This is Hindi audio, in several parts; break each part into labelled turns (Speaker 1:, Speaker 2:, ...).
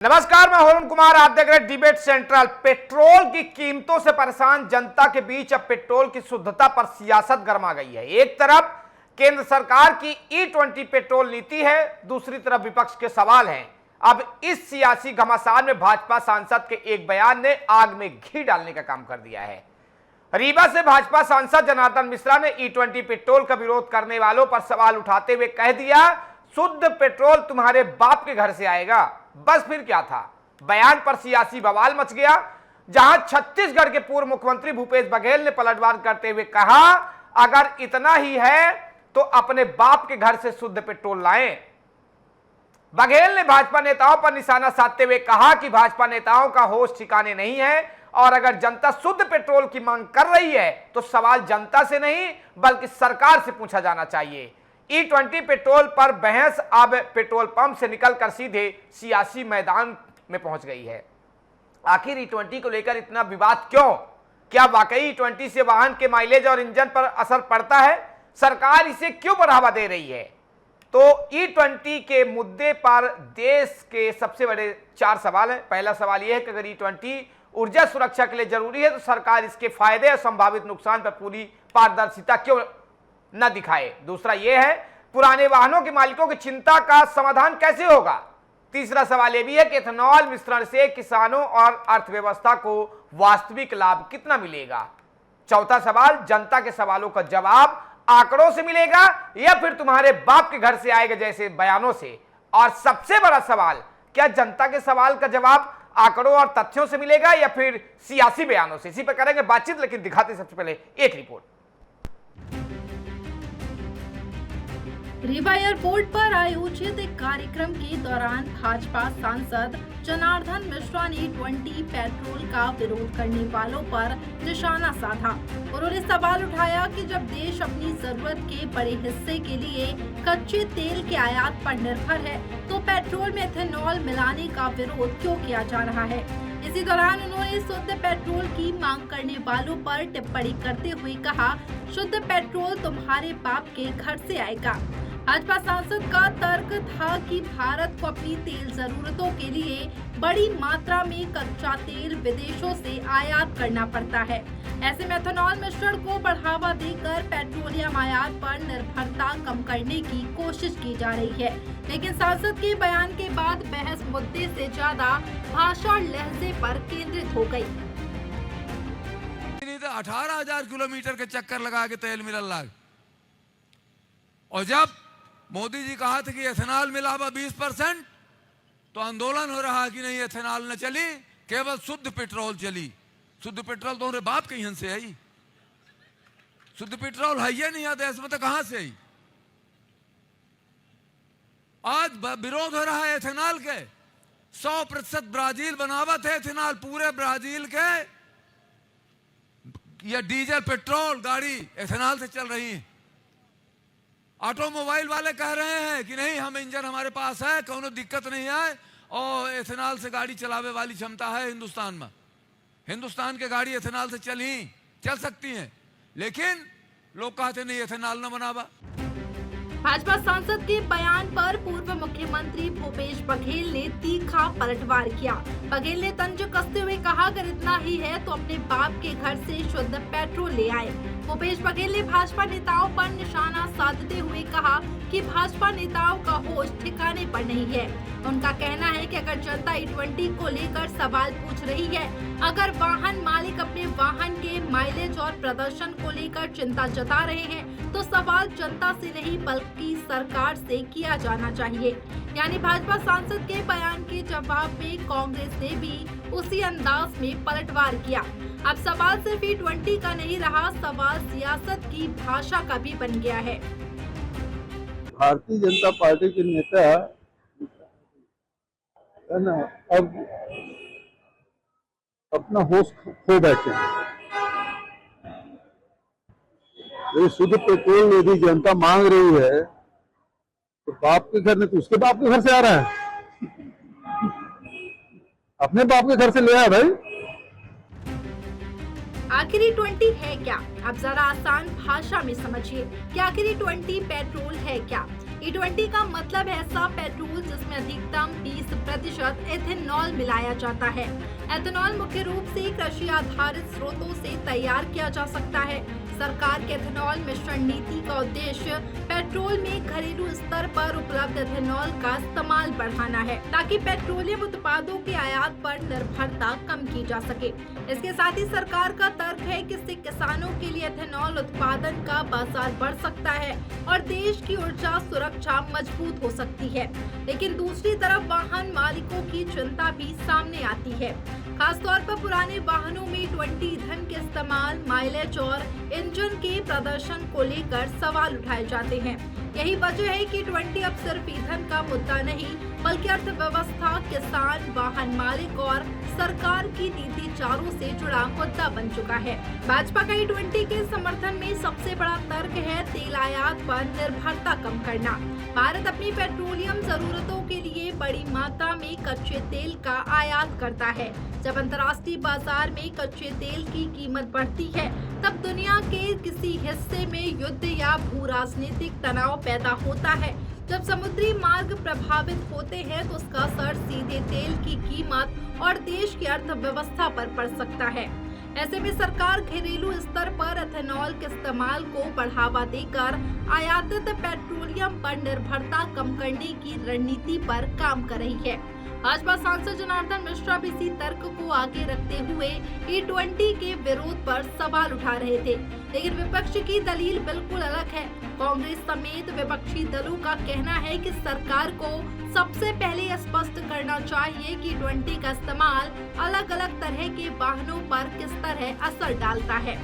Speaker 1: नमस्कार, मैं अरुण कुमार। आप देख रहे हैं डिबेट सेंट्रल। पेट्रोल की कीमतों से परेशान जनता के बीच अब पेट्रोल की शुद्धता पर सियासत गर्मा गई है। एक तरफ केंद्र सरकार की E20 पेट्रोल नीति है, दूसरी तरफ विपक्ष के सवाल हैं। अब इस सियासी घमासान में भाजपा सांसद के एक बयान ने आग में घी डालने का काम कर दिया है। रीवा से भाजपा सांसद जनार्दन मिश्रा ने E20 पेट्रोल का विरोध करने वालों पर सवाल उठाते हुए कह दिया, शुद्ध पेट्रोल तुम्हारे बाप के घर से आएगा। बस फिर क्या था। बयान पर सियासी बवाल मच गया, जहां छत्तीसगढ़ के पूर्व मुख्यमंत्री भूपेश बघेल ने पलटवार करते हुए कहा, अगर इतना ही है तो अपने बाप के घर से शुद्ध पेट्रोल लाएं। बघेल ने भाजपा नेताओं पर निशाना साधते हुए कहा कि भाजपा नेताओं का होश ठिकाने नहीं है और अगर जनता शुद्ध पेट्रोल की मांग कर रही है तो सवाल जनता से नहीं बल्कि सरकार से पूछा जाना चाहिए। E20 पेट्रोल पर बहस अब पेट्रोल पंप से निकलकर सीधे सियासी मैदान में पहुंच गई है। आखिर E20 को लेकर इतना विवाद क्यों? क्या वाकई E20 से वाहन के माइलेज और इंजन पर असर पड़ता है? सरकार इसे क्यों बढ़ावा दे रही है? तो E20 के मुद्दे पर देश के सबसे बड़े 4 सवाल हैं। पहला सवाल यह है कि अगर E20 ऊर्जा सुरक्षा के लिए जरूरी है तो सरकार इसके फायदे और संभावित नुकसान पर पूरी पारदर्शिता क्यों न दिखाए। दूसरा यह है, पुराने वाहनों के मालिकों की चिंता का समाधान कैसे होगा। तीसरा सवाल यह भी है कि एथेनॉल मिश्रण से किसानों और अर्थव्यवस्था को वास्तविक लाभ कितना मिलेगा। चौथा सवाल, जनता के सवालों का जवाब आंकड़ों से मिलेगा या फिर तुम्हारे बाप के घर से आएगा जैसे बयानों से। और सबसे बड़ा सवाल, क्या जनता के सवाल का जवाब आंकड़ों और तथ्यों से मिलेगा या फिर सियासी बयानों से। इसी पर करेंगे बातचीत, लेकिन दिखाते सबसे पहले एक रिपोर्ट।
Speaker 2: रीवा एयरपोर्ट पर आयोजित एक कार्यक्रम के दौरान भाजपा सांसद जनार्दन मिश्रा ने E20 पेट्रोल का विरोध करने वालों पर निशाना साधा। उन्होंने सवाल उठाया कि जब देश अपनी जरूरत के बड़े हिस्से के लिए कच्चे तेल के आयात पर निर्भर है तो पेट्रोल में एथेनॉल मिलाने का विरोध क्यों किया जा रहा है। इसी दौरान उन्होंने शुद्ध पेट्रोल की मांग करने वालों पर टिप्पणी करते हुए कहा, शुद्ध पेट्रोल तुम्हारे बाप के घर से आएगा। भाजपा सांसद का तर्क था कि भारत को अपनी तेल जरूरतों के लिए बड़ी मात्रा में कच्चा तेल विदेशों से आयात करना पड़ता है। ऐसे में एथेनॉल मिश्रण को बढ़ावा देकर पेट्रोलियम आयात पर निर्भरता कम करने की कोशिश की जा रही है। लेकिन सांसद के बयान के बाद बहस मुद्दे से ज्यादा भाषा और लहजे पर केंद्रित हो गई।
Speaker 3: 18,000 किलोमीटर के चक्कर लगा के तेल मिलने लग, और जब मोदी जी कहा था कि एथेनॉल मिलावा 20%, तो आंदोलन हो रहा कि नहीं एथेनॉल न चली, केवल शुद्ध पेट्रोल चली। शुद्ध पेट्रोल तो हमारे बाप के यहाँ से आई। शुद्ध पेट्रोल है ये नहीं है देश में, तो कहां से आई। आज विरोध हो रहा है एथेनॉल के। 100% ब्राजील बनावत है एथेनॉल। पूरे ब्राजील के ये डीजल पेट्रोल गाड़ी एथेनॉल से चल रही है। ऑटोमोबाइल वाले कह रहे हैं कि नहीं, हम इंजन हमारे पास है, कोनो दिक्कत नहीं है और एथेनॉल से गाड़ी चलावे वाली क्षमता है हिंदुस्तान में। हिंदुस्तान के गाड़ी एथेनॉल से चल सकती हैं, लेकिन लोग कहते नहीं एथेनॉल न बनावा।
Speaker 2: भाजपा सांसद के बयान पर पूर्व मुख्यमंत्री भूपेश बघेल ने तीखा पलटवार किया। बघेल ने तंज कसते हुए कहा, अगर इतना ही है तो अपने बाप के घर से शुद्ध पेट्रोल ले आए। भूपेश बघेल ने भाजपा नेताओं पर निशाना साधते हुए कहा कि भाजपा नेताओं का होश ठिकाने पर नहीं है। उनका कहना है कि अगर जनता E20 को लेकर सवाल पूछ रही है, अगर वाहन मालिक अपने वाहन के माइलेज और प्रदर्शन को लेकर चिंता जता रहे हैं तो सवाल जनता से नहीं बल्कि सरकार से किया जाना चाहिए। यानी भाजपा सांसद के बयान के जवाब में कांग्रेस ने भी उसी अंदाज में पलटवार किया। अब सवाल सिर्फ E20 का नहीं रहा, सवाल सियासत की भाषा का भी बन गया है।
Speaker 4: भारतीय जनता पार्टी के नेता है ना, अब अपना होश खो बैठे हैं। ये शुद्ध पेट्रोल यदि जनता मांग रही है तो बाप के घर में, तो उसके बाप के घर से आ रहा है, अपने बाप के घर से ले आया भाई।
Speaker 2: आखिर E20 है क्या? अब जरा आसान भाषा में समझिए कि आखिर E20 पेट्रोल है क्या। E20 का मतलब है ऐसा पेट्रोल जिसमें अधिकतम 20% एथेनॉल मिलाया जाता है। एथेनॉल मुख्य रूप से कृषि आधारित स्रोतों से तैयार किया जा सकता है। सरकार के एथेनॉल मिश्रण नीति का उद्देश्य पेट्रोल में घरेलू स्तर पर उपलब्ध एथेनॉल का इस्तेमाल बढ़ाना है, ताकि पेट्रोलियम उत्पादों के आयात पर निर्भरता कम की जा सके। इसके साथ ही सरकार का तर्क है कि इससे किसानों के लिए एथेनॉल उत्पादन का बाजार बढ़ सकता है और देश की ऊर्जा सुरक्षा मजबूत हो सकती है। लेकिन दूसरी तरफ वाहन मालिकों की चिंता भी सामने आती है। खासतौर पर पुराने वाहनों में E20 ईंधन के इस्तेमाल, माइलेज और इंजन के प्रदर्शन को लेकर सवाल उठाए जाते हैं। यही वजह है कि E20 अब सिर्फ ईंधन का मुद्दा नहीं, बल्कि अर्थव्यवस्था, किसान, वाहन मालिक और सरकार की नीति चारों से जुड़ा मुद्दा बन चुका है। भाजपा का E20 के समर्थन में सबसे बड़ा तर्क है तेल आयात पर निर्भरता कम करना। भारत अपनी पेट्रोलियम जरूरतों के लिए बड़ी मात्रा में कच्चे तेल का आयात करता है। जब अंतर्राष्ट्रीय बाजार में कच्चे तेल की कीमत बढ़ती है, तब दुनिया के किसी हिस्से में युद्ध या भू राजनीतिक तनाव पैदा होता है। जब समुद्री मार्ग प्रभावित होते हैं तो उसका असर सीधे तेल की कीमत और देश की अर्थव्यवस्था पर पड़ सकता है। ऐसे में सरकार घरेलू स्तर पर एथेनॉल के इस्तेमाल को बढ़ावा देकर आयातित पेट्रोलियम पर निर्भरता कम करने की रणनीति पर काम कर रही है। भाजपा सांसद जनार्दन मिश्रा भी इसी तर्क को आगे रखते हुए E20 के विरोध पर सवाल उठा रहे थे, लेकिन विपक्ष की दलील बिल्कुल अलग है। कांग्रेस समेत विपक्षी दलों का कहना है कि सरकार को सबसे पहले स्पष्ट करना चाहिए कि E20 का इस्तेमाल अलग अलग तरह के वाहनों पर किस तरह असर डालता है।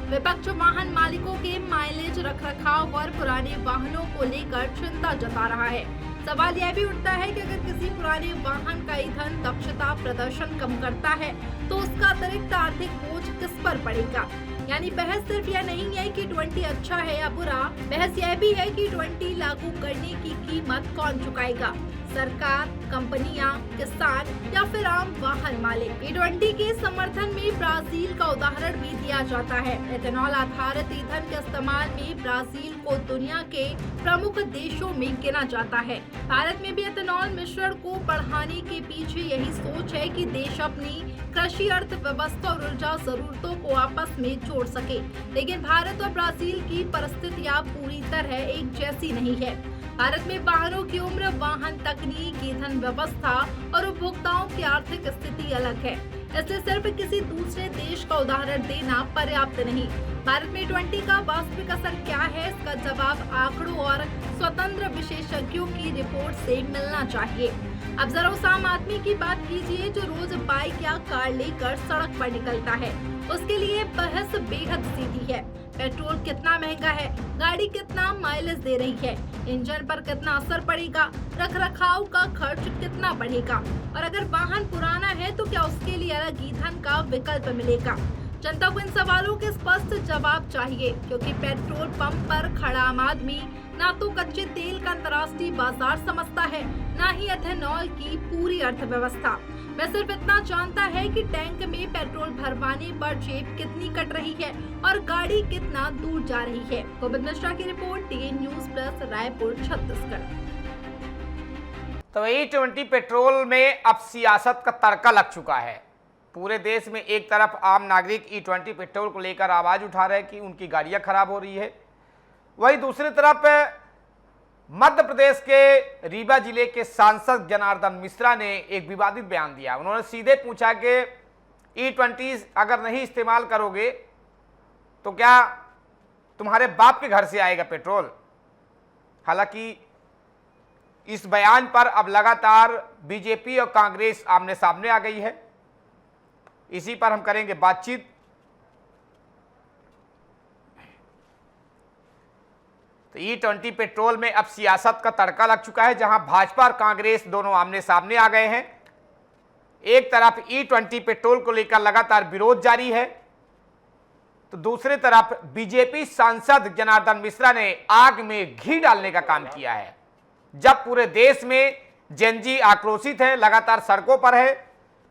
Speaker 2: विपक्ष वाहन मालिकों के माइलेज, रखरखाव और पुराने वाहनों को लेकर चिंता जता रहा है। सवाल यह भी उठता है कि अगर किसी पुराने वाहन का ईंधन दक्षता प्रदर्शन कम करता है तो उसका अतिरिक्त आर्थिक बोझ किस पर पड़ेगा। यानी बहस सिर्फ यह नहीं है कि E20 अच्छा है या बुरा, बहस यह भी है कि E20 लागू करने की कीमत कौन चुकाएगा, सरकार, कंपनियां, किसान या फिर आम वाहन मालिक। E20 के समर्थन में ब्राजील का उदाहरण भी दिया जाता है। एथेनॉल आधारित ईंधन के इस्तेमाल में ब्राजील को दुनिया के प्रमुख देशों में गिना जाता है। भारत में भी एथेनॉल मिश्रण को बढ़ाने के पीछे यही सोच है कि देश अपनी कृषि, अर्थव्यवस्था और ऊर्जा जरूरतों को आपस में जोड़ सके। लेकिन भारत और ब्राजील की परिस्थितियां पूरी तरह एक जैसी नहीं है। भारत में वाहनों की उम्र, वाहन तकनीक, ईंधन व्यवस्था और उपभोक्ताओं की आर्थिक स्थिति अलग है, इसलिए सिर्फ किसी दूसरे देश का उदाहरण देना पर्याप्त नहीं। भारत में E20 का वास्तविक असर क्या है, इसका जवाब आंकड़ों और स्वतंत्र विशेषज्ञों की रिपोर्ट से मिलना चाहिए। अब जरा उस आम आदमी की बात कीजिए जो रोज बाइक या कार लेकर सड़क पर निकलता है। उसके लिए बहस बेहद सीधी है। पेट्रोल कितना महंगा है, गाड़ी कितना माइलेज दे रही है, इंजन पर कितना असर पड़ेगा, रखरखाव का खर्च कितना बढ़ेगा, और अगर वाहन पुराना है तो क्या उसके लिए अलग ईंधन का विकल्प मिलेगा। जनता को इन सवालों के स्पष्ट जवाब चाहिए, क्योंकि पेट्रोल पंप पर खड़ा आम आदमी ना तो कच्चे तेल का अंतर्राष्ट्रीय बाजार समझता है, ना ही एथेनॉल की पूरी अर्थव्यवस्था। वह सिर्फ इतना जानता है कि टैंक में पेट्रोल भरवाने पर जेब कितनी कट रही है और गाड़ी कितना दूर जा रही है। गोविंद मिश्रा की report, TN news plus, Raipur, Chhattisgarh.
Speaker 1: तो E20 पेट्रोल में अब सियासत का तड़का लग चुका है। पूरे देश में एक तरफ आम नागरिक E20 पेट्रोल को लेकर आवाज उठा रहे हैं कि उनकी गाड़ियां खराब हो रही है, वहीं दूसरी तरफ मध्य प्रदेश के रीवा जिले के सांसद जनार्दन मिश्रा ने एक विवादित बयान दिया। उन्होंने सीधे पूछा कि E20 अगर नहीं इस्तेमाल करोगे तो क्या तुम्हारे बाप के घर से आएगा पेट्रोल। हालांकि इस बयान पर अब लगातार बीजेपी और कांग्रेस आमने सामने आ गई है। इसी पर हम करेंगे बातचीत। तो E20 पेट्रोल में अब सियासत का तड़का लग चुका है, जहां भाजपा और कांग्रेस दोनों आमने सामने आ गए हैं। एक तरफ E20 पेट्रोल को लेकर लगातार विरोध जारी है, तो दूसरी तरफ बीजेपी सांसद जनार्दन मिश्रा ने आग में घी डालने का काम किया है। जब पूरे देश में जेनजी आक्रोशित है, लगातार सड़कों पर है,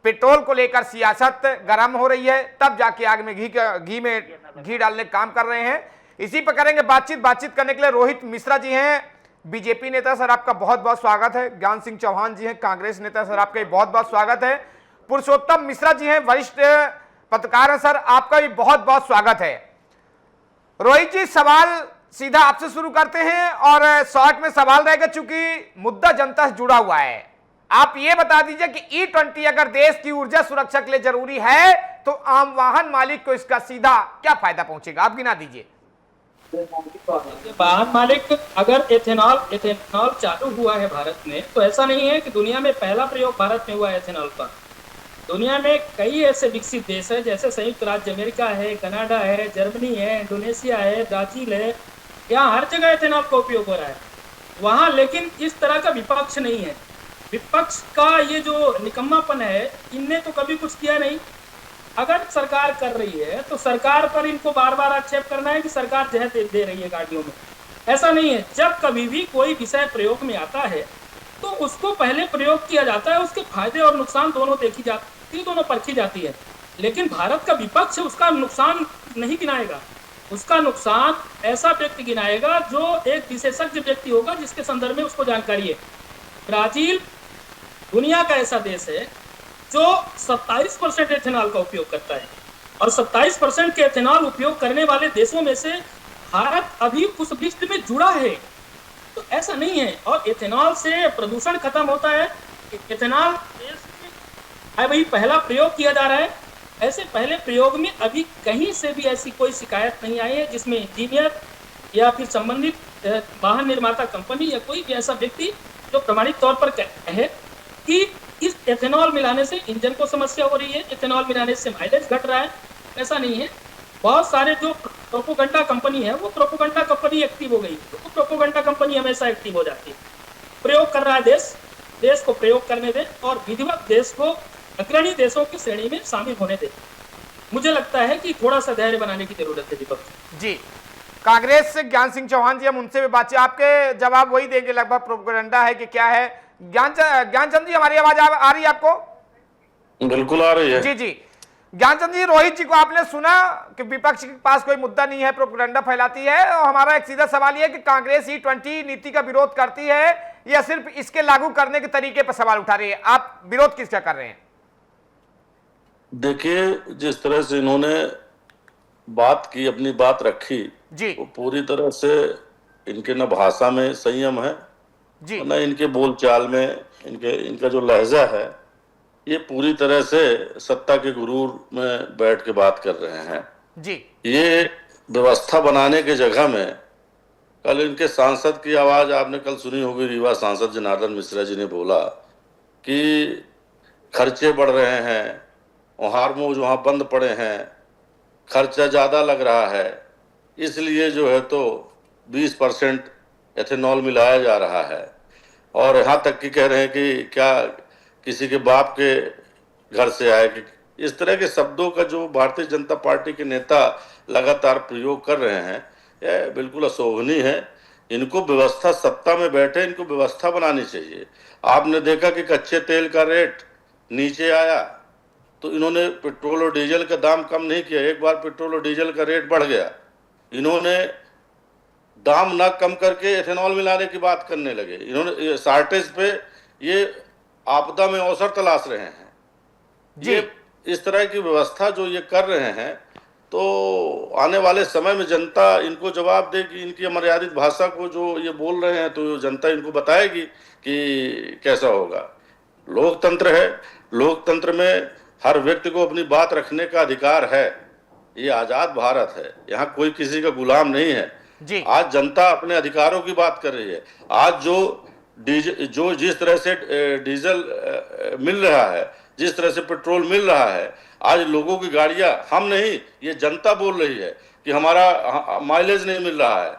Speaker 1: पेट्रोल को लेकर सियासत गर्म हो रही है, तब जाके आग में घी डालने का काम कर रहे हैं। इसी पर करेंगे बातचीत करने के लिए रोहित मिश्रा जी हैं, बीजेपी नेता सर आपका बहुत बहुत स्वागत है। ज्ञान सिंह चौहान जी हैं कांग्रेस नेता सर, आपका भी बहुत बहुत स्वागत है। पुरुषोत्तम मिश्रा जी हैं वरिष्ठ पत्रकार हैं सर, आपका भी बहुत बहुत स्वागत है। रोहित जी, सवाल सीधा आपसे शुरू करते हैं और शॉर्ट में सवाल रहेगा, चूंकि मुद्दा जनता से जुड़ा हुआ है। आप ये बता दीजिए कि E20 अगर देश की ऊर्जा सुरक्षा के लिए जरूरी है तो आम वाहन मालिक को इसका सीधा क्या फायदा पहुंचेगा, आप गिना दीजिए।
Speaker 5: वाहन मालिक अगर एथेनॉल चालू हुआ है भारत में, तो ऐसा नहीं है कि दुनिया में पहला प्रयोग भारत में हुआ है एथेनॉल का। दुनिया में कई ऐसे विकसित देश हैं, जैसे संयुक्त राज्य अमेरिका है, कनाडा है, जर्मनी है, इंडोनेशिया है, ब्राजील है, यहाँ हर जगह एथेनॉल का उपयोग हो रहा है वहाँ। लेकिन इस तरह का विपक्ष नहीं है। विपक्ष का ये जो निकम्मापन है, इनने तो कभी कुछ किया नहीं। अगर सरकार कर रही है तो सरकार पर इनको बार बार आक्षेप करना है कि सरकार जहर दे रही है गाड़ियों में। ऐसा नहीं है। जब कभी भी कोई विषय प्रयोग में आता है तो उसको पहले प्रयोग किया जाता है, उसके फायदे और नुकसान दोनों देखी जाती, दोनों परखी जाती है। लेकिन भारत का विपक्ष उसका नुकसान नहीं गिनाएगा। उसका नुकसान ऐसा व्यक्ति गिनाएगा जो एक विशेषज्ञ व्यक्ति होगा, जिसके संदर्भ में उसको जानकारी है। ब्राजील दुनिया का ऐसा देश है जो 27% एथेनॉल का उपयोग करता है, और 27% के एथेनॉल उपयोग करने वाले देशों में से भारत अभी उस लिस्ट में जुड़ा है। तो ऐसा नहीं है। और एथेनॉल से प्रदूषण खत्म होता है। एथेनॉल देश में अभी पहला प्रयोग किया जा रहा है। ऐसे पहले प्रयोग में अभी कहीं से भी ऐसी कोई शिकायत नहीं आई है जिसमें इंजीनियर या फिर संबंधित वाहन निर्माता कंपनी या कोई भी ऐसा व्यक्ति जो प्रमाणित तौर पर कहे कि इस एथेनॉल मिलाने से इंजन को समस्या हो रही है, एथेनॉल मिलाने से माइलेज घट रहा है। ऐसा नहीं है। बहुत सारे जो प्रोपोगंडा कंपनी है, वो प्रोपोगंडा कंपनी एक्टिव हो गई, तो प्रोपोगंडा कंपनी हमेशा एक्टिव हो जाती है। प्रयोग कर रहा है देश को प्रयोग करने दे और विधिवत देश को अग्रणी देशों की श्रेणी में शामिल होने दे। मुझे लगता है कि थोड़ा सा धैर्य बनाने की जरूरत है विपक्ष जी।
Speaker 1: कांग्रेस से ज्ञान सिंह चौहान जी, हम उनसे भी बातचीत, आपके जवाब वही देंगे लगभग, प्रोपोगंडा है कि क्या है। ज्ञानचंद जी, हमारी आवाज आ रही है आपको?
Speaker 6: बिल्कुल आ रही है
Speaker 1: जी जी। ज्ञानचंद जी, रोहित जी को आपने सुना कि विपक्ष के पास कोई मुद्दा नहीं है, प्रोपेगेंडा फैलाती है, और हमारा एक सीधा सवाल यह है कि कांग्रेस E20 नीति का विरोध करती है या सिर्फ इसके लागू करने के तरीके पर सवाल उठा रही है? आप विरोध किसका कर रहे हैं?
Speaker 6: देखिए, जिस तरह से इन्होंने बात की, अपनी बात रखी
Speaker 1: जी,
Speaker 6: वो पूरी तरह से इनके न भाषा में संयम है
Speaker 1: जी,
Speaker 6: न इनके बोलचाल में, इनका जो लहजा है, ये पूरी तरह से सत्ता के गुरूर में बैठ के बात कर रहे हैं
Speaker 1: जी।
Speaker 6: ये व्यवस्था बनाने के जगह में कल इनके सांसद की आवाज आपने कल सुनी होगी, रीवा सांसद जनार्दन मिश्रा जी ने बोला कि खर्चे बढ़ रहे हैं, हारमोज वहाँ बंद पड़े हैं, खर्चा ज़्यादा लग रहा है, इसलिए जो है तो 20% एथेनॉल मिलाया जा रहा है। और यहाँ तक कि कह रहे हैं कि क्या किसी के बाप के घर से आए, कि इस तरह के शब्दों का जो भारतीय जनता पार्टी के नेता लगातार प्रयोग कर रहे हैं, यह बिल्कुल अशोभनीय है। इनको व्यवस्था, सत्ता में बैठे इनको व्यवस्था बनानी चाहिए। आपने देखा कि कच्चे तेल का रेट नीचे आया तो इन्होंने पेट्रोल और डीजल का दाम कम नहीं किया। एक बार पेट्रोल और डीजल का रेट बढ़ गया, इन्होंने दाम ना कम करके एथेनॉल मिलाने की बात करने लगे। इन्होंने शार्टेज पे ये आपदा में अवसर तलाश रहे हैं जी। ये इस तरह की व्यवस्था जो ये कर रहे हैं, तो आने वाले समय में जनता इनको जवाब देगी। इनकी अमर्यादित भाषा को जो ये बोल रहे हैं तो जनता इनको बताएगी कि कैसा होगा। लोकतंत्र है, लोकतंत्र में हर व्यक्ति को अपनी बात रखने का अधिकार है। ये आजाद भारत है, यहाँ कोई किसी का गुलाम नहीं है
Speaker 1: जी। आज
Speaker 6: जनता अपने अधिकारों की बात कर रही है। आज जो जिस तरह से डीजल मिल रहा है, जिस तरह से पेट्रोल मिल रहा है, आज लोगों की गाड़ियां, हम नहीं, ये जनता बोल रही है कि हमारा माइलेज नहीं मिल रहा है,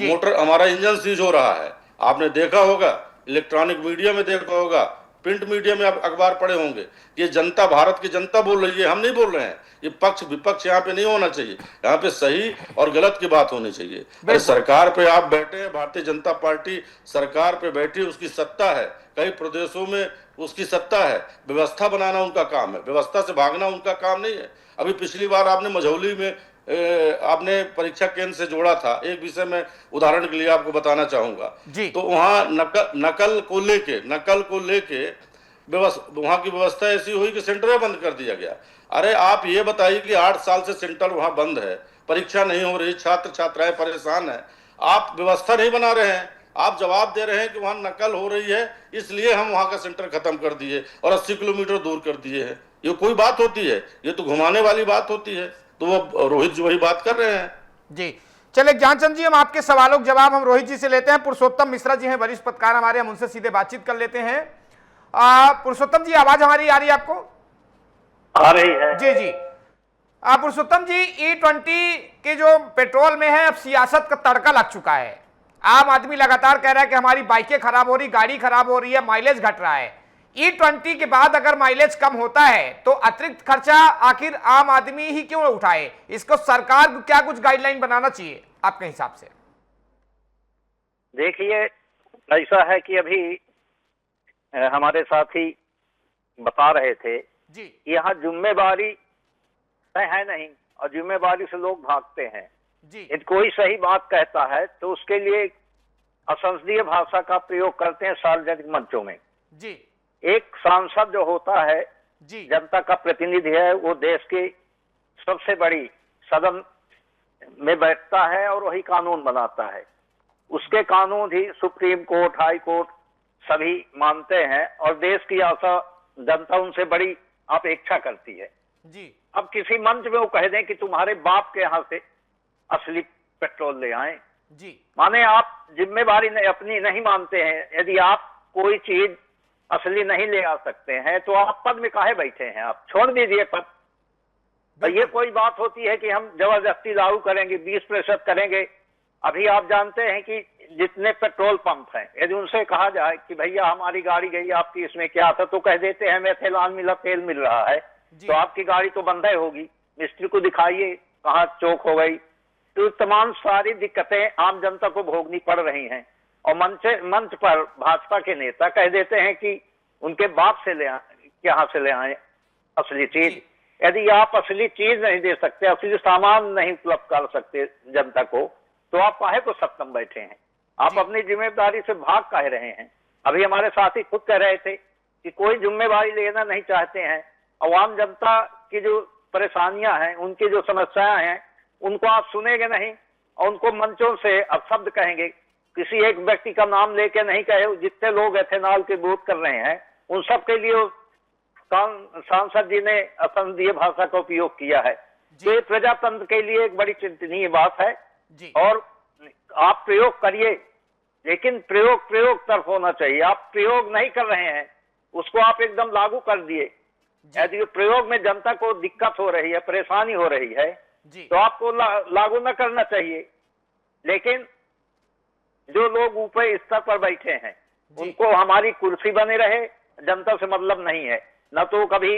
Speaker 6: मोटर, हमारा इंजन सीज हो रहा है। आपने देखा होगा, इलेक्ट्रॉनिक मीडिया में देखा होगा, प्रिंट मीडिया में आप अखबार पढ़े होंगे। ये जनता, भारत की जनता बोल रही है, हम नहीं बोल रहे हैं। ये पक्ष विपक्ष यहाँ पे नहीं होना चाहिए, यहाँ पे सही और गलत की बात होनी चाहिए। अरे सरकार पे आप बैठे हैं, भारतीय जनता पार्टी सरकार पे बैठी, उसकी सत्ता है, कई प्रदेशों में उसकी सत्ता है, व्यवस्था बनाना उनका काम है, व्यवस्था से भागना उनका काम नहीं है। अभी पिछली बार आपने मझौली में आपने परीक्षा केंद्र से जोड़ा था, एक विषय में उदाहरण के लिए आपको बताना चाहूंगा
Speaker 1: जी।
Speaker 6: तो वहाँ नकल को लेके वहाँ की व्यवस्था ऐसी हुई कि सेंटर बंद कर दिया गया। अरे आप ये बताइए कि 8 साल से सेंटर वहाँ बंद है, परीक्षा नहीं हो रही, छात्र छात्राएं परेशान है, आप व्यवस्था नहीं बना रहे हैं, आप जवाब दे रहे हैं कि वहाँ नकल हो रही है इसलिए हम वहाँ का सेंटर खत्म कर दिए और 80 किलोमीटर दूर कर दिए हैं। ये कोई बात होती है? ये तो घुमाने वाली बात होती है। तो वो रोहित जी वही बात कर रहे हैं।
Speaker 1: जी चलिए ज्ञानचंद जी, हम आपके सवालों के जवाब हम रोहित जी से लेते हैं। पुरुषोत्तम मिश्रा जी हैं वरिष्ठ पत्रकार हमारे, हम उनसे सीधे बातचीत कर लेते हैं। पुरुषोत्तम जी, आवाज हमारी आ रही है आपको?
Speaker 7: आ रही है।
Speaker 1: जी जी। पुरुषोत्तम जी, E20 के जो पेट्रोल में है अब सियासत का तड़का लग चुका है। आम आदमी लगातार कह रहा है कि हमारी बाइकें खराब हो रही, गाड़ी खराब हो रही है, माइलेज घट रहा है। E20 के बाद अगर माइलेज कम होता है तो अतिरिक्त खर्चा आखिर आम आदमी ही क्यों उठाए? इसको सरकार को क्या कुछ गाइडलाइन बनाना चाहिए आपके हिसाब से?
Speaker 7: देखिए, ऐसा है कि अभी हमारे साथी बता रहे थे
Speaker 1: जी,
Speaker 7: यहाँ जिम्मेवारी है नहीं और जिम्मेवारी से लोग भागते हैं।
Speaker 1: जी,
Speaker 7: यदि कोई सही बात कहता है तो उसके लिए असंसदीय भाषा का प्रयोग करते हैं सार्वजनिक मंचों में।
Speaker 1: जी,
Speaker 7: एक सांसद जो होता है,
Speaker 1: जी,
Speaker 7: जनता का प्रतिनिधि है, वो देश की सबसे बड़ी सदन में बैठता है और वही कानून बनाता है। उसके कानून ही सुप्रीम कोर्ट, हाई कोर्ट सभी मानते हैं और देश की आशा जनता उनसे बड़ी अपेक्षा करती है।
Speaker 1: जी,
Speaker 7: अब किसी मंच में वो कह दें कि तुम्हारे बाप के यहाँ से असली पेट्रोल ले आए,
Speaker 1: जी,
Speaker 7: माने आप जिम्मेवारी अपनी नहीं मानते हैं। यदि आप कोई चीज असली नहीं ले आ सकते हैं तो आप पद में काहे बैठे हैं? आप छोड़ दीजिए पद। तो ये कोई बात होती है कि हम जबरदस्ती लागू करेंगे, 20% करेंगे? अभी आप जानते हैं कि जितने पेट्रोल पंप हैं, यदि उनसे कहा जाए कि भैया हमारी गाड़ी गई, आपकी इसमें क्या था, तो कह देते हैं मेथेनॉल मिला, तेल मिल रहा है, तो आपकी गाड़ी तो बंद होगी, मिस्त्री को दिखाइए कहाँ चौक हो गई। तो तमाम सारी दिक्कतें आम जनता को भोगनी पड़ रही हैं और मंच पर भाजपा के नेता कह देते हैं कि उनके बाप से यहाँ से ले आए असली चीज। यदि आप असली चीज नहीं दे सकते, असली सामान नहीं उपलब्ध कर सकते जनता को, तो आप काहे को सत्तम बैठे हैं? आप अपनी जिम्मेदारी से भाग काहे रहे हैं? अभी हमारे साथी खुद कह रहे थे कि कोई जिम्मेवारी लेना नहीं चाहते हैं। आवाम जनता की जो परेशानियां हैं, उनकी जो समस्याएं हैं, उनको आप सुनेंगे नहीं और उनको मंचों से अपशब्द कहेंगे। किसी एक व्यक्ति का नाम लेके नहीं कहे, जितने लोग एथेनॉल के विरोध कर रहे हैं उन सब के लिए सांसद जी ने असंसदीय भाषा का उपयोग किया है। तो ये प्रजातंत्र के लिए एक बड़ी चिंतनीय बात है। और आप प्रयोग करिए, लेकिन प्रयोग तरफ होना चाहिए। आप प्रयोग नहीं कर रहे हैं, उसको आप एकदम लागू कर दिए। यदि प्रयोग में जनता को दिक्कत हो रही है, परेशानी हो रही है, तो आपको लागू न करना चाहिए। लेकिन जो लोग ऊपर स्तर पर बैठे हैं, उनको हमारी कुर्सी बने रहे, जनता से मतलब नहीं है। न तो कभी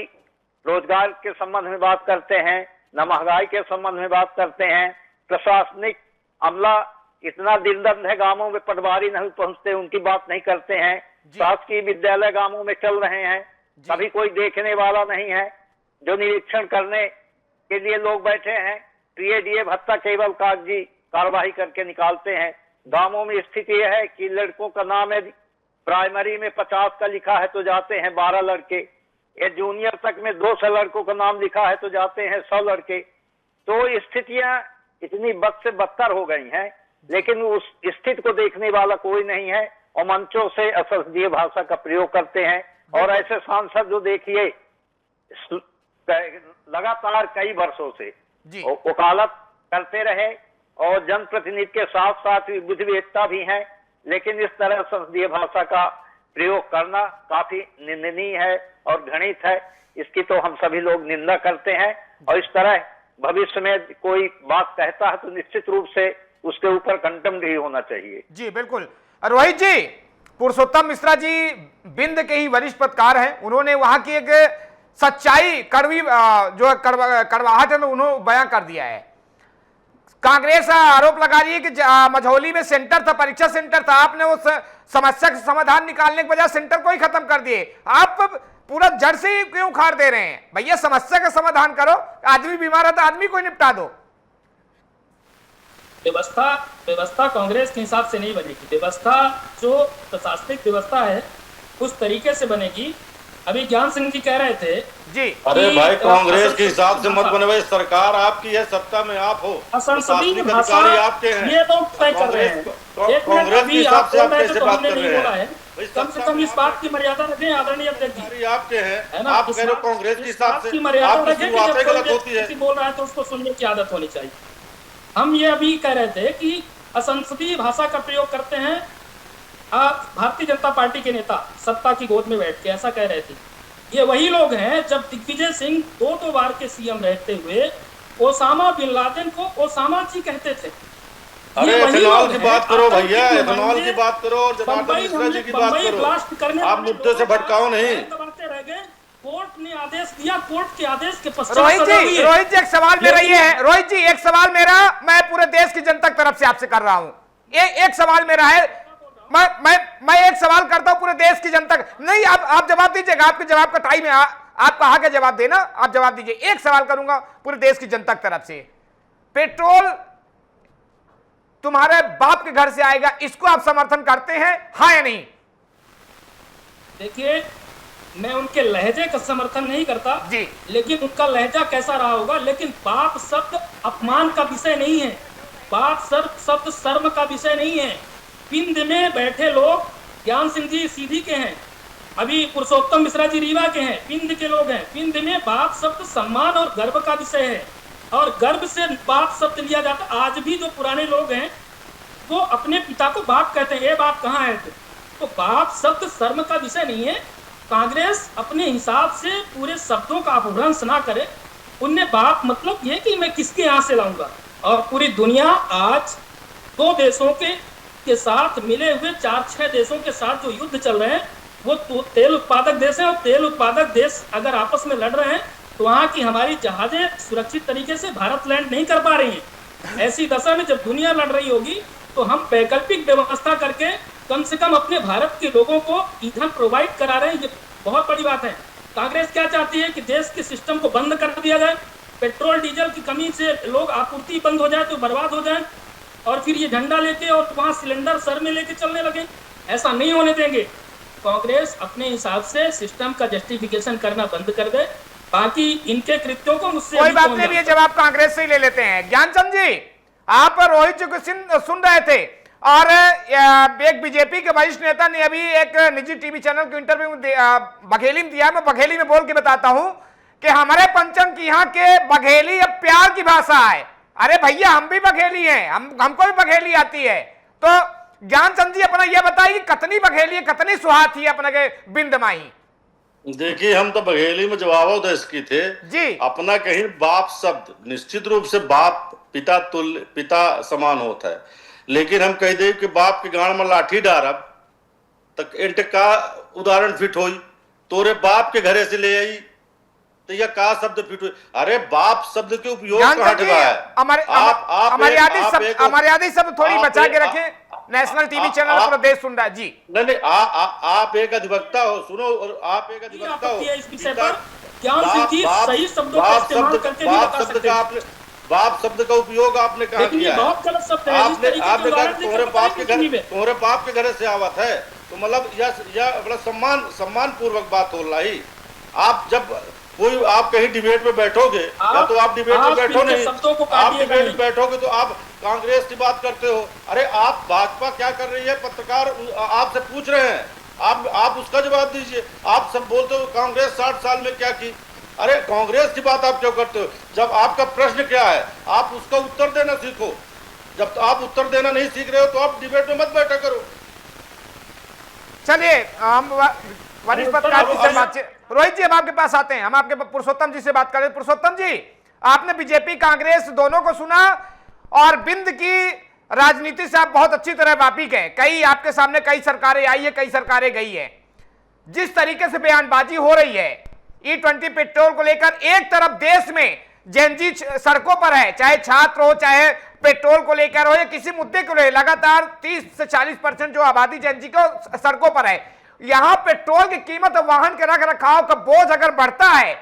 Speaker 7: रोजगार के संबंध में बात करते हैं, न महंगाई के संबंध में बात करते हैं। प्रशासनिक अमला इतना दिलदर्द है, गांवों में पटवारी नहीं पहुंचते, उनकी बात नहीं करते हैं। शासकीय विद्यालय गांवों में चल रहे हैं, कभी कोई देखने वाला नहीं है। जो निरीक्षण करने के लिए लोग बैठे हैं, टीएडीए भत्ता केवल कागजी कार्रवाई करके निकालते हैं। गांवों में स्थिति यह है कि लड़कों का नाम है प्राइमरी में 50 का लिखा है तो जाते हैं 12 लड़के, ये जूनियर तक में 200 लड़कों का नाम लिखा है तो जाते हैं 100 लड़के। तो स्थितियां इतनी बद से बदतर हो गई हैं, लेकिन उस स्थिति को देखने वाला कोई नहीं है और मंचों से असंसदीय भाषा का प्रयोग करते हैं। और ऐसे सांसद जो देखिए लगातार कई वर्षों से वकालत करते रहे और जनप्रतिनिधि के साथ साथ बुद्धिवेत्ता भी हैं, लेकिन इस तरह संसदीय भाषा का प्रयोग करना काफी निंदनीय है और घृणित है। इसकी तो हम सभी लोग निंदा करते हैं और इस तरह भविष्य में कोई बात कहता है तो निश्चित रूप से उसके ऊपर कंटेम्प्ट ही होना चाहिए।
Speaker 1: जी बिल्कुल। रोहित जी, पुरुषोत्तम मिश्रा जी बिंद के ही वरिष्ठ पत्रकार हैं, उन्होंने वहां की एक सच्चाई कड़वी जो कड़वाहट है उन्होंने बयां कर दिया है। कांग्रेस आरोप लगा रही है कि मझौली में सेंटर था, परीक्षा सेंटर था, आपने उस समस्या का समाधान निकालने के बजाय सेंटर को ही खत्म कर दिए। आप पूरा जड़ से ही क्यों उखाड़ दे रहे हैं? भैया समस्या का समाधान करो, आदमी बीमार है तो आदमी को निपटा दो।
Speaker 5: व्यवस्था व्यवस्था कांग्रेस के हिसाब से नहीं बनेगी। व्यवस्था जो प्रशासनिक व्यवस्था है उस तरीके से बनेगी। अभी ज्ञान सिंह जी कह रहे थे
Speaker 1: जी,
Speaker 6: अरे भाई कांग्रेस के हिसाब से मत बने भाई, सरकार आपकी है, सत्ता में आप हो,
Speaker 5: असंसदीय
Speaker 6: प्रशासनिक
Speaker 5: भाषा
Speaker 6: अधिकारी आपके हैं,
Speaker 5: ये लोग तय कर रहे हैं।
Speaker 6: कांग्रेस के हिसाब से आप कैसे बात कर रहे हैं?
Speaker 5: कम से कम इस बात की मर्यादा रखें आदरणीय अध्यक्ष जी।
Speaker 6: अधिकारी आपके हैं,
Speaker 5: है ना,
Speaker 6: आप कह रहे हो कांग्रेस के हिसाब से,
Speaker 5: की मर्यादा
Speaker 6: आपकी
Speaker 5: रखें कि
Speaker 6: शुरुआतें
Speaker 5: जब
Speaker 6: गलत होती है।
Speaker 5: किसी बोल रहा है तो उसको सुनने की आदत होनी चाहिए। हम ये अभी कह रहे थे कि असंसदीय भाषा का प्रयोग करते हैं भारतीय जनता पार्टी के नेता सत्ता की गोद में बैठ के, ऐसा कह रहे थे। ये वही लोग हैं जब दिग्विजय सिंह दो बार के सीएम रहते हुए ओसामा बिन लादेन को ओसामा जी कहते थे।
Speaker 6: अरे एथेनॉल की बात करो भैया, एथेनॉल की बात करो और जनार्दन मिश्रा जी की बात करो, आप मुद्दे से भटकाओ नहीं।
Speaker 5: रह गए, कोर्ट ने आदेश दिया, कोर्ट के आदेश के पश्चात
Speaker 1: रोहित जी एक सवाल मेरा ये है, रोहित जी एक सवाल मेरा, मैं पूरे देश की जनता की तरफ से आपसे कर रहा हूं। एक सवाल मेरा है, मैं एक सवाल करता हूं पूरे देश की जनता, नहीं आप जवाब दीजिएगा, आपके जवाब का टाइम है, आप कहा के जवाब देना, आप जवाब दीजिए। एक सवाल करूंगा पूरे देश की जनता की तरफ से, पेट्रोल तुम्हारे बाप के घर से आएगा, इसको आप समर्थन करते हैं, हाँ या नहीं?
Speaker 5: देखिए, मैं उनके लहजे का समर्थन नहीं करता
Speaker 1: जी,
Speaker 5: लेकिन उनका लहजा कैसा रहा होगा। लेकिन बाप शब्द अपमान का विषय नहीं है, बाप शब्द शर्म का विषय नहीं है। पिंड में बैठे लोग ज्ञान सिंह जी सीधी के हैं, अभी पुरुषोत्तम मिश्रा जी रीवा के हैं, पिंड के लोग हैं। पिंड में बाप शब्द सम्मान और गर्व का विषय है और गर्व से बाप शब्द लिया जाता। आज भी जो पुराने लोग हैं वो अपने पिता को बाप कहते हैं, ये बाप कहाँ है? तो बाप शब्द शर्म का विषय नहीं है। कांग्रेस अपने हिसाब से पूरे शब्दों का अपभ्रंश ना करे। उनने बाप मतलब ये कि मैं किसके यहाँ से लाऊंगा। और पूरी दुनिया आज दो देशों के साथ मिले हुए 4-6 देशों के साथ जो युद्ध चल रहे हैं वो तेल उत्पादक देश है, और तेल उत्पादक देश अगर आपस में लड़ रहे हैं तो वहाँ की हमारी जहाजें सुरक्षित तरीके से भारत लैंड नहीं कर पा रही हैं। ऐसी दशा में जब दुनिया लड़ रही होगी तो हम वैकल्पिक व्यवस्था करके कम से कम अपने भारत के लोगों को ईंधन प्रोवाइड करा रहे हैं, ये बहुत बड़ी बात है। कांग्रेस क्या चाहती है कि देश के सिस्टम को बंद कर दिया जाए, पेट्रोल डीजल की कमी से लोग आपूर्ति बंद हो जाए तो बर्बाद हो जाए, और फिर ये झंडा लेके और वहां सिलेंडर सर में लेके चलने लगे। ऐसा नहीं होने देंगे। कांग्रेस अपने हिसाब से सिस्टम का जस्टिफिकेशन करना बंद कर दे, बाकी इनके कृत्यों को मुझसे
Speaker 1: कोई बात नहीं, ये जवाब कांग्रेस से ही ले लेते हैं। ज्ञानचंद जी, आप रोहित जी को सुन रहे थे और एक बीजेपी के वरिष्ठ नेता ने अभी एक निजी टीवी चैनल को इंटरव्यू बघेली में दिया। मैं बघेली में बोल के बताता हूं कि हमारे पंचम की यहाँ के बघेली अब प्यार की भाषा है। अरे भैया, हम भी बघेली हैं, हमको भी बघेली आती है। तो ज्ञानचंद जी अपना यह बताइए, कतनी बघेली है, कतनी सुहाती है अपना के बिंद माही?
Speaker 6: देखिए, हम तो बघेली में जवाबो देश की थे
Speaker 1: जी।
Speaker 6: अपना कहीं बाप शब्द निश्चित रूप से बाप पिता तुल्य, पिता समान होता है, लेकिन हम कह दे कि बाप के गांड में लाठी डारब तक इंट का उदाहरण फिट होई, तोरे बाप के घरे से ले आई तो यह का शब्द फिट हुई? अरे बाप शब्द के उपयोग कहाँ ठगा है?
Speaker 1: हमारी शब्द थोड़ी बचा के रखें। नेशनल टीवी चैनल पूरा देश सुन रहा है जी।
Speaker 6: नहीं, आप एक अधिवक्ता हो, सुनो, और आप एक अधिवक्ता हो, बाप शब्द का उपयोग आपने कहा किया है? आपने कहा तुम्हारे बाप के घर से आवत है, तो मतलब यह बड़ा सम्मान पूर्वक बात हो रही। आप जब कोई आप कहीं डिबेट में बैठोगे या तो आप डिबेट में बैठो नहीं, आप डिबेट में बैठोगे तो आप कांग्रेस की बात करते हो। अरे आप भाजपा क्या कर रही है, पत्रकार आपसे पूछ रहे हैं, आप उसका जवाब दीजिए। आप सब बोलते हो कांग्रेस 60 साल में क्या की। अरे कांग्रेस की बात आप क्यों करते हो? जब आपका प्रश्न क्या है आप उसका उत्तर देना सीखो। जब आप उत्तर देना नहीं सीख रहे हो तो आप डिबेट में मत बैठा करो।
Speaker 1: चलिए, हम वरिष्ठ पत्रकार से बातचीत, रोहित जी हम आपके पास आते हैं, हम आपके पुरुषोत्तम जी से बात करें। पुरुषोत्तम जी, आपने बीजेपी कांग्रेस दोनों को सुना और बिंद की राजनीति से आप बहुत अच्छी तरह वाकिफ हैं। कई आपके सामने कई सरकारें आई है, कई सरकारें गई है। जिस तरीके से बयानबाजी हो रही है E20 पेट्रोल को लेकर, एक तरफ देश में जेनजी सड़कों पर है, चाहे छात्र हो, चाहे पेट्रोल को लेकर हो या किसी मुद्दे को ले, लगातार 30 से 40% जो आबादी जेनजी को सड़कों पर है। यहां पेट्रोल की कीमत और वाहन के रख रखाव का बोझ अगर बढ़ता है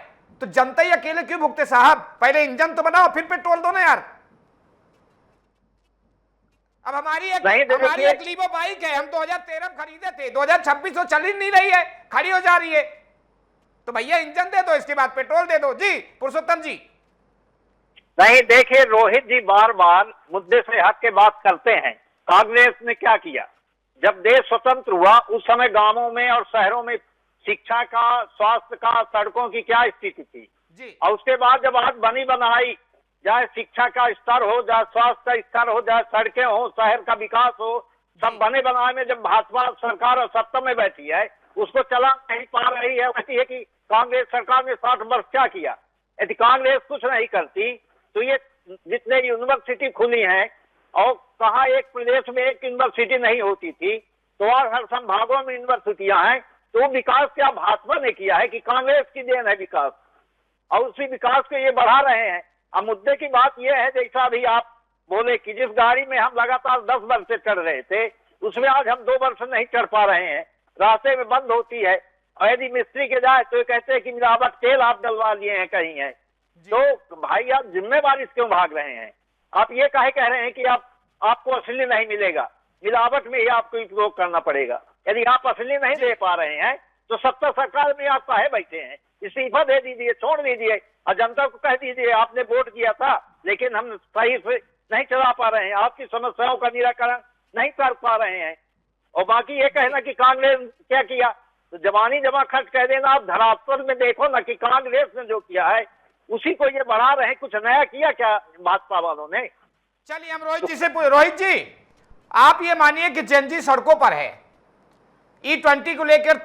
Speaker 1: तो जनता ही अकेले क्यों भुगते साहब? पहले इंजन तो बनाओ फिर पेट्रोल दो ना यार। अब हमारी
Speaker 7: नहीं,
Speaker 1: हमारी
Speaker 7: देखिए-
Speaker 1: एक लीवो बाइक है, हम 2013 में खरीदे थे, 2026 तो चल ही नहीं रही है, खड़ी हो जा रही है। तो भैया इंजन दे दो, इसके बाद पेट्रोल दे दो। जी पुरुषोत्तम जी।
Speaker 7: नहीं, देखिए रोहित जी बार बार मुद्दे से हट के बात करते हैं। कांग्रेस ने क्या किया? जब देश स्वतंत्र हुआ उस समय गांवों में और शहरों में शिक्षा का, स्वास्थ्य का, सड़कों की क्या स्थिति थी?
Speaker 1: जी
Speaker 7: और उसके बाद जब आज बनी बनाई, चाहे शिक्षा का स्तर हो, चाहे स्वास्थ्य का स्तर हो, चाहे सड़कें हो, शहर का विकास हो, सब बने बनाए में जब भाजपा सरकार और सत्ता में बैठी है, उसको चला नहीं पा रही है। कहती है कि कांग्रेस सरकार ने 60 वर्ष क्या किया? यदि कांग्रेस कुछ नहीं करती तो ये जितने यूनिवर्सिटी खुली हैं, और कहा एक प्रदेश में एक यूनिवर्सिटी नहीं होती थी, तो आज हर संभागों में यूनिवर्सिटियां हैं। तो विकास क्या भाजपा ने किया है कि कांग्रेस की देन है विकास? और उसी विकास को ये बढ़ा रहे हैं। अब मुद्दे की बात यह है, जैसा अभी आप बोले कि जिस गाड़ी में हम लगातार 10 वर्ष से चढ़ रहे थे, उसमें आज हम 2 वर्ष नहीं चढ़ पा रहे हैं, रास्ते में बंद होती है। और यदि मिस्त्री के जाए तो ये कहते हैं कि मिलावट तेल आप डलवा लिए हैं कहीं है। तो भाई आप जिम्मेवारी से क्यों भाग रहे हैं? आप ये काहे कह रहे हैं कि आपको असली नहीं मिलेगा, मिलावट में ही आपको उपयोग करना पड़ेगा? यदि आप असली नहीं दे पा रहे हैं तो सत्ता सरकार में आप काहे बैठे हैं? इस्तीफा दे दीजिए, छोड़ दीजिए, और जनता को कह दीजिए आपने वोट किया था लेकिन हम सही से नहीं चला पा रहे हैं, आपकी समस्याओं का निराकरण नहीं कर पा रहे हैं। और बाकी ये कहना कि कांग्रेस क्या किया, तो जवानी जमा खर्च कह देना। आप धरातल में देखो ना कि कांग्रेस ने जो किया है उसी को ये बढ़ा रहे हैं। कुछ नया किया क्या भाजपा वालों ने?
Speaker 1: चलिए हम रोहित जी से रोहित जी, आप ये मानिए कि जेनजी सड़कों पर है, E20 को लेकर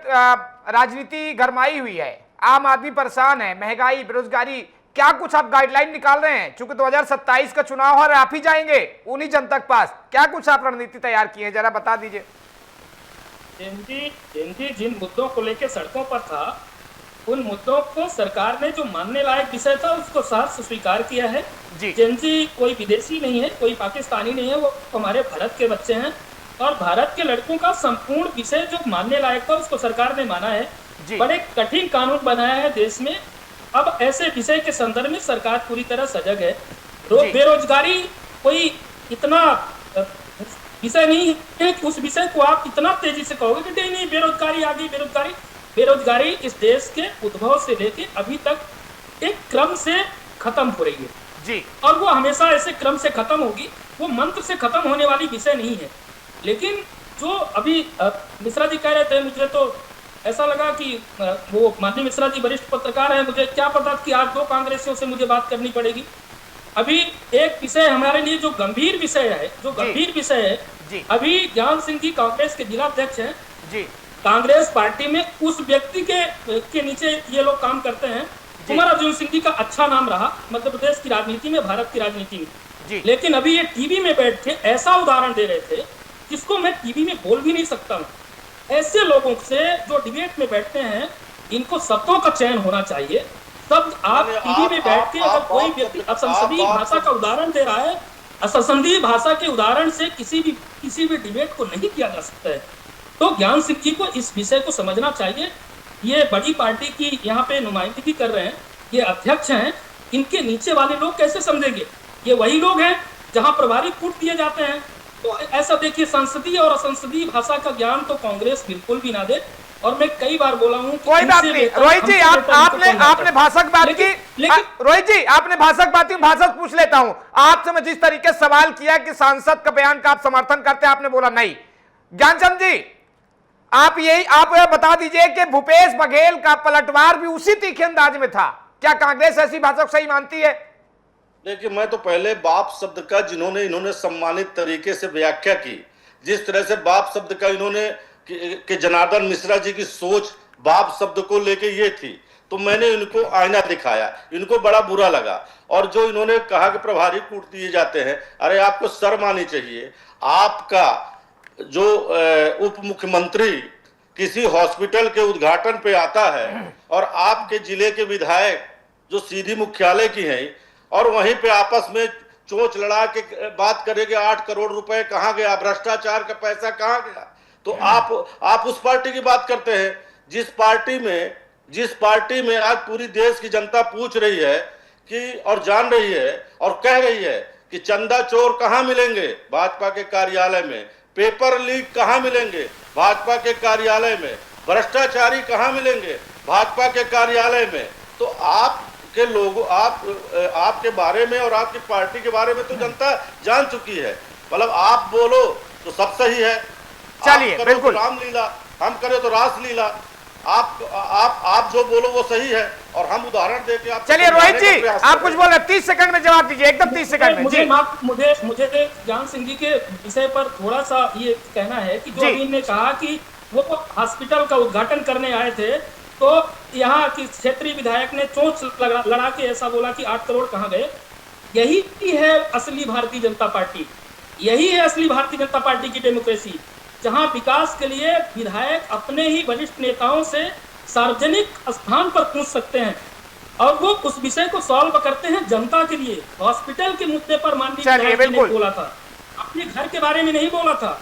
Speaker 1: राजनीति गरमाई हुई है, आम आदमी परेशान है, महंगाई, बेरोजगारी, क्या कुछ आप गाइडलाइन निकाल रहे हैं? चूंकि 2027 का चुनाव है और आप ही जाएंगे उन्हीं जनता के पास, क्या कुछ आप रणनीति तैयार किए हैं, जरा बता दीजिए।
Speaker 5: जेनजी जिन मुद्दों को लेकर सड़कों पर था, उन मुद्दों को सरकार ने जो मानने लायक विषय था उसको साफ स्वीकार किया है। जेनजी कोई विदेशी नहीं है, कोई पाकिस्तानी नहीं है, वो हमारे भारत के बच्चे हैं। और भारत के लड़कों का संपूर्ण विषय जो मानने लायक था उसको सरकार ने माना है। बड़े कठिन कानून बनाया है देश में। अब ऐसे विषय के संदर्भ में सरकार पूरी तरह सजग है। बेरोजगारी कोई इतना विषय नहीं है कि उस विषय को आप इतना तेजी से कहोगे कि नहीं बेरोजगारी आ गई। बेरोजगारी इस देश के उद्भव से लेके अभी तक एक क्रम से खत्म हो रही है
Speaker 1: जी,
Speaker 5: और वो हमेशा ऐसे क्रम से खत्म होगी। वो मंत्र से खत्म होने वाली विषय नहीं है। लेकिन जो अभी मिश्रा जी कह रहे थे, मुझे तो ऐसा लगा कि वो माननीय मिश्रा जी वरिष्ठ पत्रकार हैं, मुझे क्या पता कि आज 2 कांग्रेसियों से मुझे बात करनी पड़ेगी। अभी एक विषय हमारे लिए जो गंभीर विषय है, अभी ज्ञान सिंह जी कांग्रेस के जिलाध्यक्ष हैं
Speaker 1: जी,
Speaker 5: कांग्रेस पार्टी में उस व्यक्ति के नीचे ये लोग काम करते हैं। कुमार अर्जुन सिंह जी का अच्छा नाम रहा मध्य प्रदेश की राजनीति में, भारत की राजनीति में। लेकिन अभी ये टीवी में बैठ के ऐसा उदाहरण दे रहे थे जिसको मैं टीवी में बोल भी नहीं सकता हूँ। ऐसे लोगों से जो डिबेट में बैठते हैं, इनको शब्दों का चयन होना चाहिए। शब्द आप टीवी में बैठ के अगर कोई व्यक्ति असंसदीय भाषा का उदाहरण दे रहा है, असंसदीय भाषा के उदाहरण से किसी भी डिबेट को नहीं किया जा सकता है। तो ज्ञान सिंह जी को इस विषय को समझना चाहिए। ये बड़ी पार्टी की यहाँ पे नुमाइंदगी कर रहे हैं, ये अध्यक्ष हैं, इनके नीचे वाले लोग कैसे समझेंगे? ये वही लोग हैं जहाँ प्रभारी कूट दिए जाते हैं। तो ऐसा देखिए, संसदीय और असंसदीय भाषा का ज्ञान तो कांग्रेस बिल्कुल भी ना दे। और मैं कई बार बोला हूँ,
Speaker 1: कोई बात नहीं रोहित जी, आपने भाषा की बात की। रोहित जी आपने भाषा की बात की, भाषा पूछ लेता हूं आपसे। मैं जिस तरीके से सवाल किया कि सांसद का बयान का आप समर्थन करते हैं, आपने बोला नहीं। ज्ञानचंद जी आप बता दीजिए कि भूपेश बघेल का पलटवार भी उसी तीखे अंदाज में था, क्या कांग्रेस ऐसी भाषा को सही मानती है?
Speaker 6: देखिए, मैं तो पहले बाप शब्द का इन्होंने सम्मानित तरीके से व्याख्या की, जिस तरह से बाप शब्द का इन्होंने कि जनार्दन मिश्रा जी की सोच बाप शब्द को लेके ये थी, तो मैंने इनको आईना दिखाया, इनको बड़ा बुरा लगा। और जो इन्होंने कहा कि प्रभारी कूट दिए जाते हैं, अरे आपको शर्म आनी चाहिए। आपका जो उप मुख्यमंत्री किसी हॉस्पिटल के उद्घाटन पे आता है और आपके जिले के विधायक जो सीधी मुख्यालय की हैं, और वहीं पे आपस में चोंच लड़ा के बात करेंगे 8 करोड़ रुपए कहाँ गया, भ्रष्टाचार का पैसा कहाँ गया, तो आप उस पार्टी की बात करते हैं जिस पार्टी में आज पूरी देश की जनता पूछ रही है कि और जान रही है और कह रही है कि चंदा चोर कहां मिलेंगे, भाजपा के कार्यालय में, पेपर लीक कहां मिलेंगे, भाजपा के कार्यालय में, भ्रष्टाचारी कहां मिलेंगे, भाजपा के कार्यालय में। तो आपके लोगों आपके बारे में और आपकी पार्टी के बारे में तो जनता जान चुकी है। मतलब आप बोलो तो सब सही है,
Speaker 1: चलिए बिल्कुल,
Speaker 6: रामलीला, हम करें तो रासलीला, आप जो बोलो वो सही है, और हम उदाहरण देके आप।
Speaker 1: चलिए रोहित जी, आप कुछ बोल रहे, 30 सेकंड में जवाब दीजिए, एकदम 30 सेकंड में।
Speaker 5: मुझे ज्ञान सिंह जी के विषय पर थोड़ा सा ये कहना है कि जो अभी ने कहा कि वो हॉस्पिटल का उद्घाटन करने आए थे, तो यहाँ की क्षेत्रीय विधायक ने चोंच लड़ा के ऐसा बोला कि 8 करोड़ कहाँ गए। यही है असली भारतीय जनता पार्टी, यही है असली भारतीय जनता पार्टी की डेमोक्रेसी, जहां विकास के लिए विधायक अपने ही वरिष्ठ नेताओं से सार्वजनिक स्थान पर पूछ सकते हैं और वो उस विषय को सॉल्व करते हैं जनता के लिए। हॉस्पिटल के मुद्दे पर माननीय विधायक ने बोला था, अपने घर के बारे में नहीं बोला था।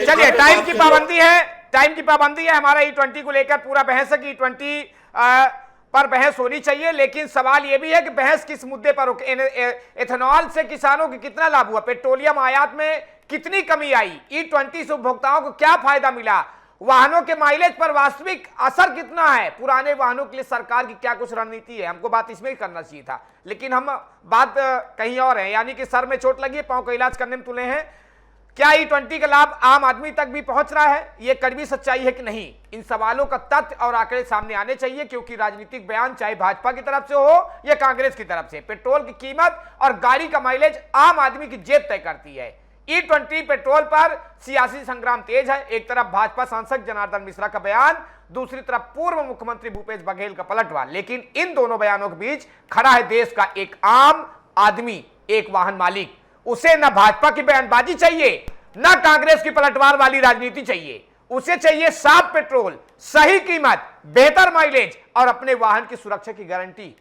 Speaker 1: चलिए टाइम की पाबंदी है, टाइम की पाबंदी है। हमारा E20 को लेकर पूरा बहस है कि E20 पर बहस होनी चाहिए, लेकिन सवाल यह भी है कि बहस किस मुद्दे पर हो। एथेनॉल से किसानों को कितना लाभ हुआ, पेट्रोलियम आयात में कितनी कमी आई, E20 से उपभोक्ताओं को क्या फायदा मिला, वाहनों के माइलेज पर वास्तविक असर कितना है, पुराने वाहनों के लिए सरकार की क्या कुछ रणनीति है। हमको बात इसमें ही करना चाहिए था, लेकिन हम बात कहीं और है, यानी कि सर में चोट लगी है, पांव का इलाज करने में तुले हैं। क्या E20 का लाभ आम आदमी तक भी पहुंच रहा है, यह कड़वी सच्चाई है कि नहीं? इन सवालों का तथ्य और आंकड़े सामने आने चाहिए, क्योंकि राजनीतिक बयान चाहे भाजपा की तरफ से हो या कांग्रेस की तरफ से, पेट्रोल की कीमत और गाड़ी का माइलेज आम आदमी की जेब तय करती है। E20 पेट्रोल पर सियासी संग्राम तेज है। एक तरफ भाजपा सांसद जनार्दन मिश्रा का बयान, दूसरी तरफ पूर्व मुख्यमंत्री भूपेश बघेल का पलटवार, लेकिन इन दोनों बयानों के बीच खड़ा है देश का एक आम आदमी, एक वाहन मालिक। उसे न भाजपा की बयानबाजी चाहिए, न कांग्रेस की पलटवार वाली राजनीति चाहिए। उसे चाहिए साफ पेट्रोल, सही कीमत, बेहतर माइलेज और अपने वाहन की सुरक्षा की गारंटी।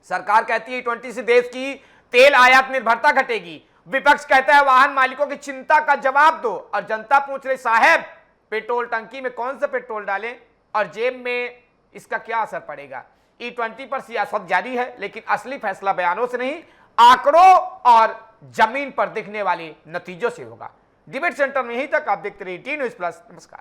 Speaker 1: सरकार कहती है E20 से देश की तेल आयात निर्भरता घटेगी, विपक्ष कहता है वाहन मालिकों की चिंता का जवाब दो, और जनता पूछ रही साहब पेट्रोल टंकी में कौन सा पेट्रोल डालें और जेब में इसका क्या असर पड़ेगा। E20 पर सियासत जारी है, लेकिन असली फैसला बयानों से नहीं, आंकड़ों और जमीन पर दिखने वाले नतीजों से होगा। डिबेट सेंटर में यहीं तक, आप देखते रहिए T News Plus। नमस्कार।